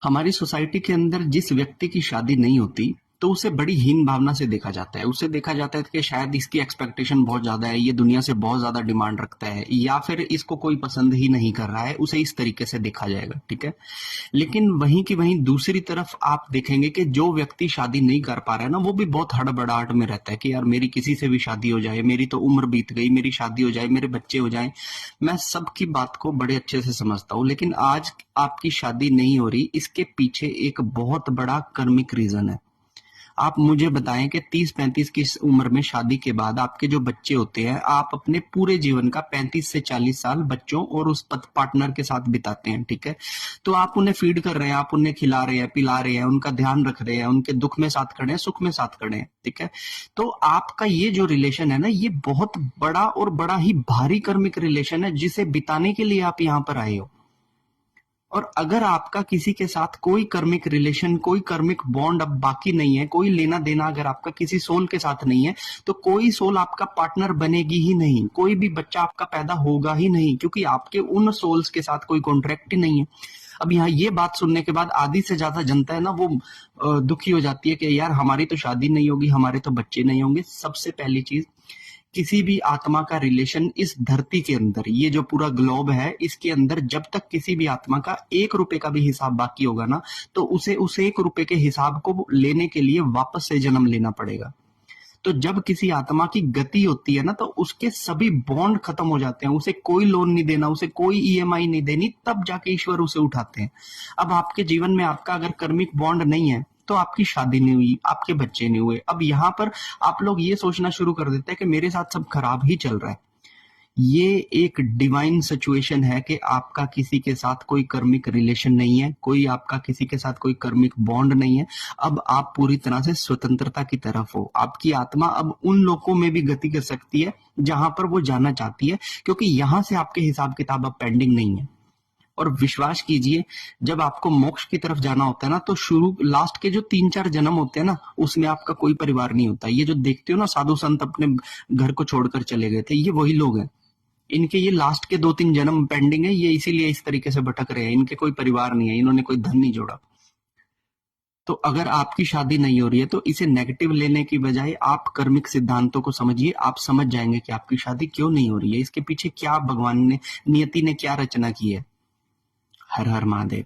हमारी सोसाइटी के अंदर जिस व्यक्ति की शादी नहीं होती तो उसे बड़ी हीन भावना से देखा जाता है। उसे देखा जाता है कि शायद इसकी एक्सपेक्टेशन बहुत ज्यादा है, ये दुनिया से बहुत ज्यादा डिमांड रखता है, या फिर इसको कोई पसंद ही नहीं कर रहा है, उसे इस तरीके से देखा जाएगा। ठीक है। लेकिन वहीं की वहीं दूसरी तरफ आप देखेंगे कि जो व्यक्ति शादी नहीं कर पा रहा है ना, वो भी बहुत हड़बड़ाहट में रहता है कि यार मेरी किसी से भी शादी हो जाए, मेरी तो उम्र बीत गई, मेरी शादी हो जाए, मेरे बच्चे हो जाएं। मैं सबकी बात को बड़े अच्छे से समझता हूँ, लेकिन आज आपकी शादी नहीं हो रही, इसके पीछे एक बहुत बड़ा कर्मिक रीजन है। आप मुझे बताएं कि 30-35 की उम्र में शादी के बाद आपके जो बच्चे होते हैं, आप अपने पूरे जीवन का 35 से 40 साल बच्चों और उस पार्टनर के साथ बिताते हैं। ठीक है। तो आप उन्हें फीड कर रहे हैं, आप उन्हें खिला रहे हैं, पिला रहे हैं, उनका ध्यान रख रहे हैं, उनके दुख में साथ खड़े हैं, सुख में साथ खड़े हैं। ठीक है। तो आपका ये जो रिलेशन है ना, ये बहुत बड़ा और बड़ा ही भारी कर्मिक रिलेशन है, जिसे बिताने के लिए आप यहाँ पर आए हो। और अगर आपका किसी के साथ कोई कर्मिक रिलेशन, कोई कर्मिक बॉन्ड अब बाकी नहीं है, कोई लेना देना अगर आपका किसी सोल के साथ नहीं है, तो कोई सोल आपका पार्टनर बनेगी ही नहीं, कोई भी बच्चा आपका पैदा होगा ही नहीं, क्योंकि आपके उन सोल्स के साथ कोई कॉन्ट्रैक्ट ही नहीं है। अब यहाँ ये बात सुनने के बाद आधी से ज्यादा जनता है ना, वो दुखी हो जाती है कि यार हमारी तो शादी नहीं होगी, हमारे तो बच्चे नहीं होंगे। सबसे पहली चीज, किसी भी आत्मा का रिलेशन इस धरती के अंदर, ये जो पूरा ग्लोब है, इसके अंदर जब तक किसी भी आत्मा का 1 रुपए का भी हिसाब बाकी होगा ना, तो उसे उस 1 रुपए के हिसाब को लेने के लिए वापस से जन्म लेना पड़ेगा। तो जब किसी आत्मा की गति होती है ना, तो उसके सभी बॉन्ड खत्म हो जाते हैं, उसे कोई लोन नहीं देना, उसे कोई ईएमआई नहीं देनी, तब जाके ईश्वर उसे उठाते हैं। अब आपके जीवन में आपका अगर कर्मिक बॉन्ड नहीं है, तो आपकी शादी नहीं हुई, आपके बच्चे नहीं हुए। अब यहाँ पर आप लोग ये सोचना शुरू कर देते हैं कि मेरे साथ सब खराब ही चल रहा है। ये एक डिवाइन सिचुएशन है कि आपका किसी के साथ कोई कर्मिक रिलेशन नहीं है, कोई आपका किसी के साथ कोई कर्मिक बॉन्ड नहीं है। अब आप पूरी तरह से स्वतंत्रता की तरफ हो। आपकी आत्मा अब उन लोकों में भी गति कर सकती है जहां पर वो जाना चाहती है, क्योंकि यहां से आपके हिसाब किताब अब पेंडिंग नहीं है। और विश्वास कीजिए, जब आपको मोक्ष की तरफ जाना होता है ना, तो शुरू लास्ट के जो 3-4 जन्म होते हैं ना, उसमें आपका कोई परिवार नहीं होता। ये जो देखते हो ना, साधु संत अपने घर को छोड़कर चले गए थे, ये वही लोग हैं। इनके ये लास्ट के 2-3 जन्म पेंडिंग है, ये इसीलिए इस तरीके से भटक रहे हैं। इनके कोई परिवार नहीं है, इन्होंने कोई धन नहीं जोड़ा। तो अगर आपकी शादी नहीं हो रही है, तो इसे नेगेटिव लेने की बजाय आप कर्मिक सिद्धांतों को समझिए। आप समझ जाएंगे कि आपकी शादी क्यों नहीं हो रही है, इसके पीछे क्या भगवान ने, नियति ने क्या रचना की है। हर हर महादेव।